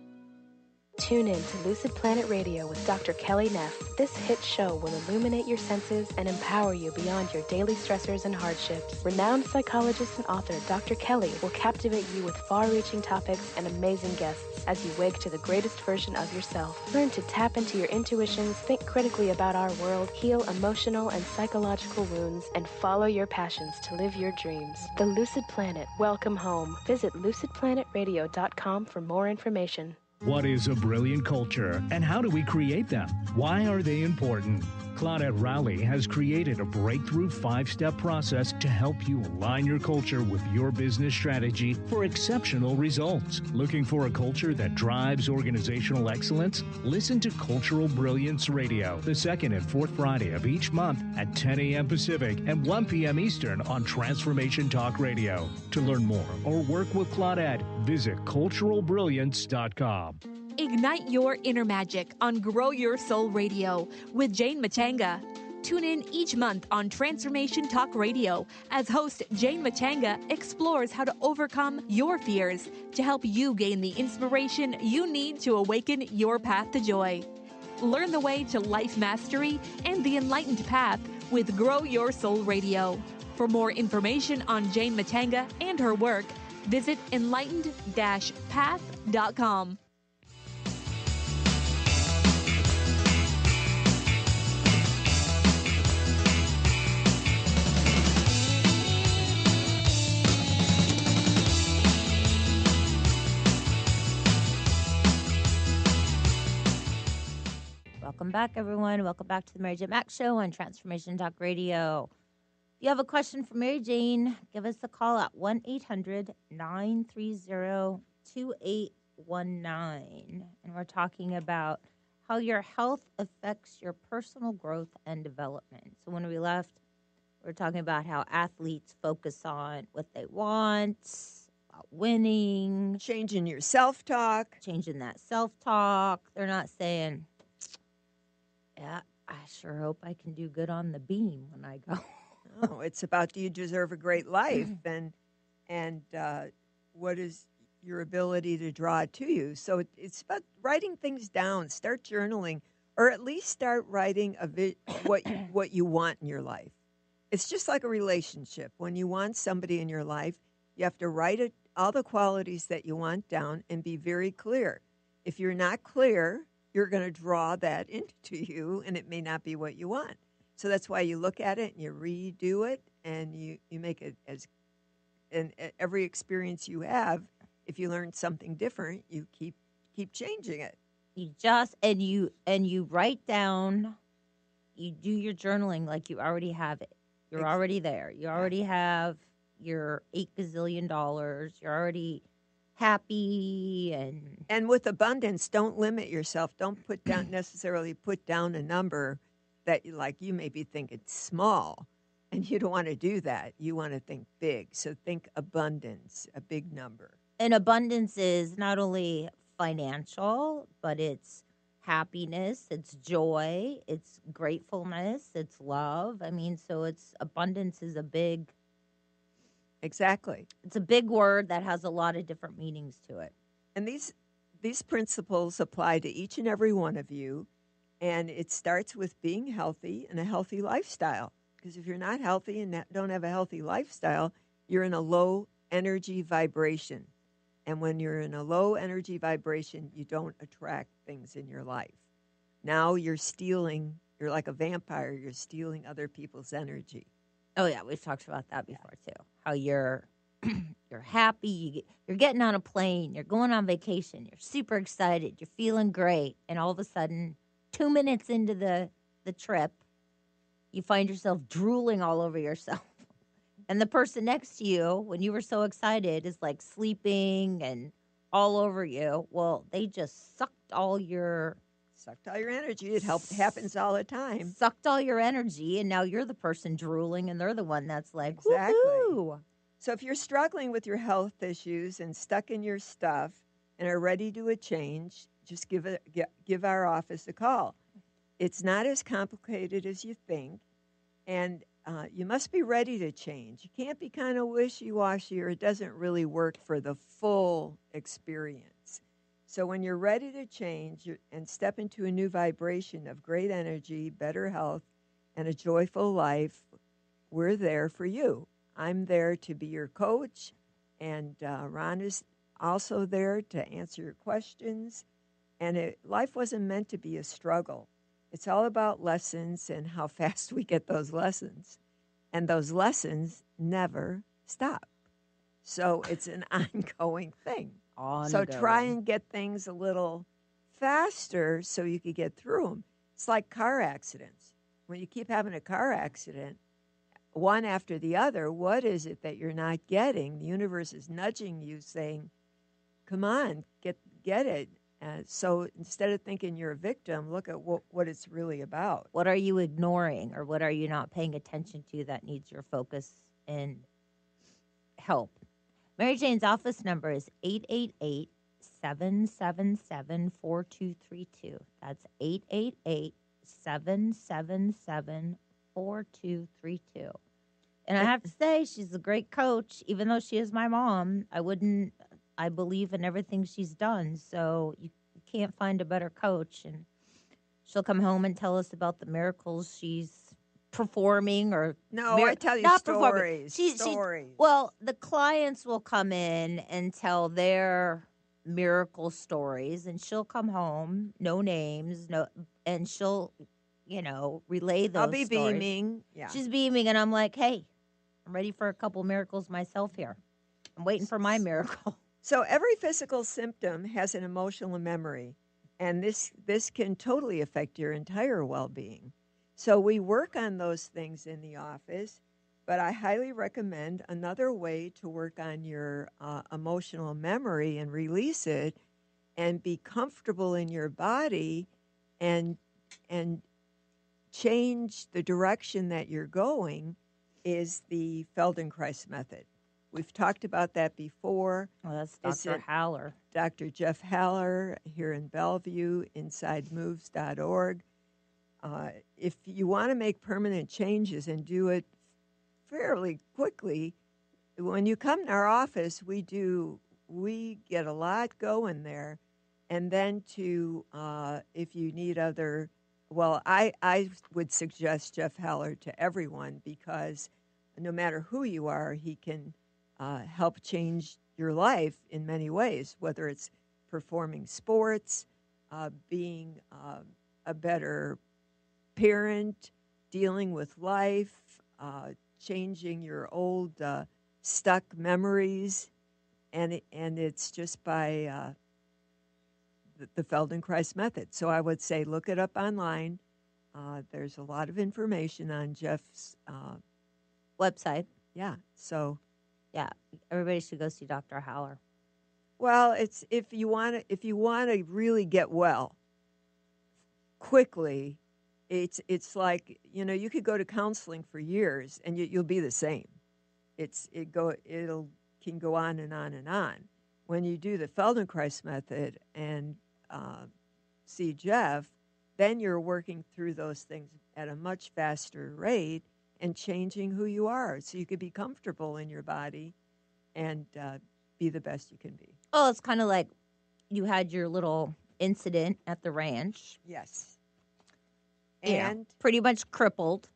Speaker 20: Tune in to Lucid Planet Radio with Dr. Kelly Neff. This hit show will illuminate your senses and empower you beyond your daily stressors and hardships. Renowned psychologist and author Dr. Kelly will captivate you with far-reaching topics and amazing guests as you wake to the greatest version of yourself. Learn to tap into your intuitions, think critically about our world, heal emotional and psychological wounds, and follow your passions to live your dreams. The Lucid Planet. Welcome home. Visit lucidplanetradio.com for more information.
Speaker 10: What is a brilliant culture, and how do we create them? Why are they important? Claudette Rowley has created a breakthrough 5-step process to help you align your culture with your business strategy for exceptional results. Looking for a culture that drives organizational excellence? Listen to Cultural Brilliance Radio, the second and fourth Friday of each month at 10 a.m. Pacific and 1 p.m. Eastern on Transformation Talk Radio. To learn more or work with Claudette, visit culturalbrilliance.com.
Speaker 21: Ignite your inner magic on Grow Your Soul Radio with Jane Matanga. Tune in each month on Transformation Talk Radio as host Jane Matanga explores how to overcome your fears to help you gain the inspiration you need to awaken your path to joy. Learn the way to life mastery and the enlightened path with Grow Your Soul Radio. For more information on Jane Matanga and her work, visit enlightened-path.com.
Speaker 4: Welcome back, everyone. Welcome back to the Mary Jane Mack Show on Transformation Talk Radio. If you have a question for Mary Jane, give us a call at 1-800-930-2819. And we're talking about how your health affects your personal growth and development. So when we left, we were talking about how athletes focus on what they want, about winning.
Speaker 6: Changing your self-talk.
Speaker 4: Changing that self-talk. They're not saying, yeah, I sure hope I can do good on the beam when I go.
Speaker 6: Oh, it's about, do you deserve a great life, and what is your ability to draw it to you? So it's about writing things down. Start journaling, or at least start writing what you want in your life. It's just like a relationship. When you want somebody in your life, you have to write all the qualities that you want down and be very clear. If you're not clear, you're going to draw that into you, and it may not be what you want. So that's why you look at it and you redo it, and you make it as, and every experience you have, if you learn something different, you keep changing it.
Speaker 4: You write down, you do your journaling like you already have it. You're already there. You already have your $8 gazillion. You're already happy
Speaker 6: and with abundance. Don't limit yourself. Don't necessarily put down a number that you may be thinking small, and you don't want to do that. You want to think big. So think abundance, a big number.
Speaker 4: And abundance is not only financial, but it's happiness, it's joy, it's gratefulness, it's love. I mean, so abundance is a big.
Speaker 6: Exactly.
Speaker 4: It's a big word that has a lot of different meanings to it.
Speaker 6: And these principles apply to each and every one of you. And it starts with being healthy and a healthy lifestyle. Because if you're not healthy and don't have a healthy lifestyle, you're in a low energy vibration. And when you're in a low energy vibration, you don't attract things in your life. Now you're like a vampire. You're stealing other people's energy.
Speaker 4: Oh, yeah, we've talked about that before, too. How you're happy, you're getting on a plane, you're going on vacation, you're super excited, you're feeling great, and all of a sudden, 2 minutes into the trip, you find yourself drooling all over yourself. And the person next to you, when you were so excited, is like sleeping and all over you. Well, they just sucked all your
Speaker 6: energy. It happens all the time.
Speaker 4: Sucked all your energy, and now you're the person drooling, and they're the one that's like,
Speaker 6: Exactly.
Speaker 4: woohoo.
Speaker 6: So if you're struggling with your health issues and stuck in your stuff and are ready to a change, just give our office a call. It's not as complicated as you think, and you must be ready to change. You can't be kind of wishy-washy, or it doesn't really work for the full experience. So when you're ready to change and step into a new vibration of great energy, better health, and a joyful life, we're there for you. I'm there to be your coach, and Ron is also there to answer your questions. And life wasn't meant to be a struggle. It's all about lessons and how fast we get those lessons. And those lessons never stop. So it's an ongoing thing. So try and get things a little faster so you could get through them. It's like car accidents. When you keep having a car accident, one after the other, what is it that you're not getting? The universe is nudging you, saying, come on, get it. So instead of thinking you're a victim, look at what it's really about.
Speaker 4: What are you ignoring, or what are you not paying attention to that needs your focus and help? Mary Jane's office number is 888-777-4232. That's 888-777-4232. And I have to say, she's a great coach. Even though she is my mom, I believe in everything she's done. So you can't find a better coach. And she'll come home and tell us about the miracles she's performing, or
Speaker 6: I tell you
Speaker 4: not
Speaker 6: stories.
Speaker 4: Stories. Well, the clients will come in and tell their miracle stories, and she'll come home, no names, and she'll, relay those.
Speaker 6: I'll be
Speaker 4: stories.
Speaker 6: beaming. Yeah,
Speaker 4: she's beaming, and I'm like, hey, I'm ready for a couple miracles myself here. I'm waiting for my miracle.
Speaker 6: So every physical symptom has an emotional memory, and this can totally affect your entire well-being. So we work on those things in the office, but I highly recommend another way to work on your emotional memory and release it and be comfortable in your body and change the direction that you're going is the Feldenkrais method. We've talked about that before.
Speaker 4: Oh, that's Dr. Haller.
Speaker 6: Dr. Jeff Haller here in Bellevue, InsideMoves.org. If you want to make permanent changes and do it fairly quickly, when you come to our office, we get a lot going there. And then if you need I would suggest Jeff Haller to everyone, because no matter who you are, he can help change your life in many ways, whether it's performing sports, being a better parent, dealing with life, changing your old stuck memories, and it's just by the Feldenkrais method. So I would say look it up online. There's a lot of information on Jeff's
Speaker 4: website.
Speaker 6: Yeah. So
Speaker 4: yeah, everybody should go see Dr. Haller.
Speaker 6: Well, it's if you want to really get well quickly. It's like, you could go to counseling for years and you'll be the same. It can go on and on and on. When you do the Feldenkrais method and see Jeff, then you're working through those things at a much faster rate and changing who you are, so you could be comfortable in your body and be the best you can be.
Speaker 4: Oh, it's kind of like you had your little incident at the ranch.
Speaker 6: Yes.
Speaker 4: And pretty much crippled,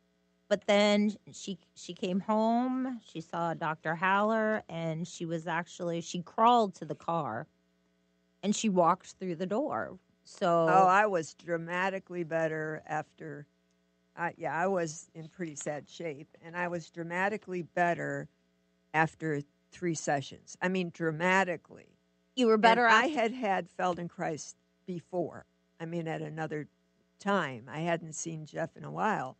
Speaker 4: but then she came home. She saw Dr. Haller, and she crawled to the car, and she walked through the door. So
Speaker 6: I was dramatically better after. I was in pretty sad shape, and I was dramatically better after 3 sessions. I mean, dramatically.
Speaker 4: You were better.
Speaker 6: I had Feldenkrais before. I mean, at another time. I hadn't seen Jeff in a while,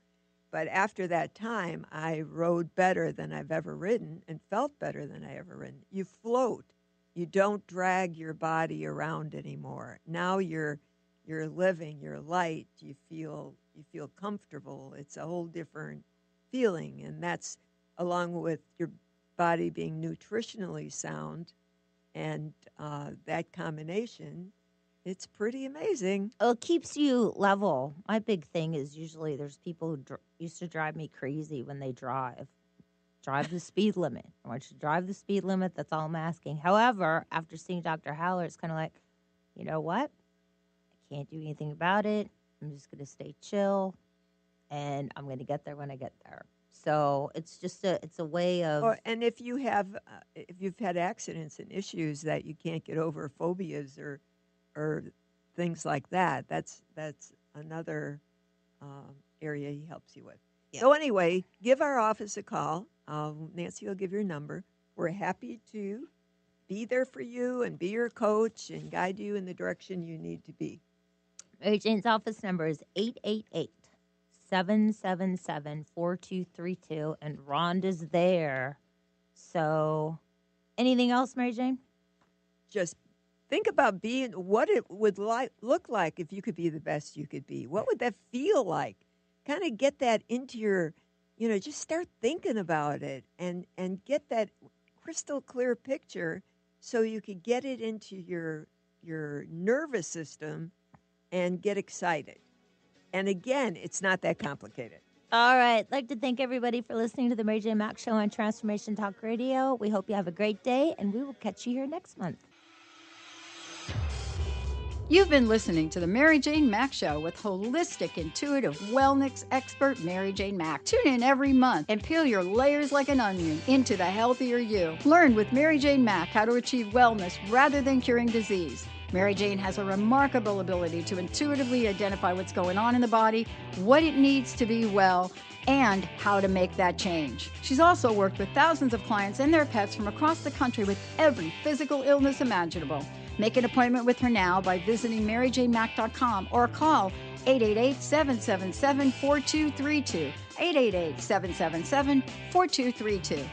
Speaker 6: But after that time, I rode better than I've ever ridden and felt better than I ever ridden. You float. You don't drag your body around anymore. Now you're living, you're light, you feel comfortable. It's a whole different feeling, and that's along with your body being nutritionally sound, and that combination, it's pretty amazing.
Speaker 4: Oh, it keeps you level. My big thing is usually there's people who used to drive me crazy when they drive. Drive the speed limit. I want you to drive the speed limit. That's all I'm asking. However, after seeing Dr. Haller, it's kind of like, you know what? I can't do anything about it. I'm just going to stay chill, and I'm going to get there when I get there. So it's just it's a way of.
Speaker 6: And if you've had accidents and issues that you can't get over, phobias or things like that, that's another area he helps you with. Yeah. So anyway, give our office a call. Nancy will give your number. We're happy to be there for you and be your coach and guide you in the direction you need to be.
Speaker 4: Mary Jane's office number is 888-777-4232, and Rhonda's there. So anything else, Mary Jane?
Speaker 6: Just think about being what it would look like if you could be the best you could be. What would that feel like? Kind of get that into your, just start thinking about it and get that crystal clear picture so you could get it into your nervous system and get excited. And again, it's not that complicated.
Speaker 4: All right. I'd like to thank everybody for listening to the Mary Jane Mack Show on Transformation Talk Radio. We hope you have a great day, and we will catch you here next month.
Speaker 3: You've been listening to the Mary Jane Mack Show with holistic, intuitive wellness expert Mary Jane Mack. Tune in every month and peel your layers like an onion into the healthier you. Learn with Mary Jane Mack how to achieve wellness rather than curing disease. Mary Jane has a remarkable ability to intuitively identify what's going on in the body, what it needs to be well, and how to make that change. She's also worked with thousands of clients and their pets from across the country with every physical illness imaginable. Make an appointment with her now by visiting MaryJaneMack.com or call 888-777-4232, 888-777-4232.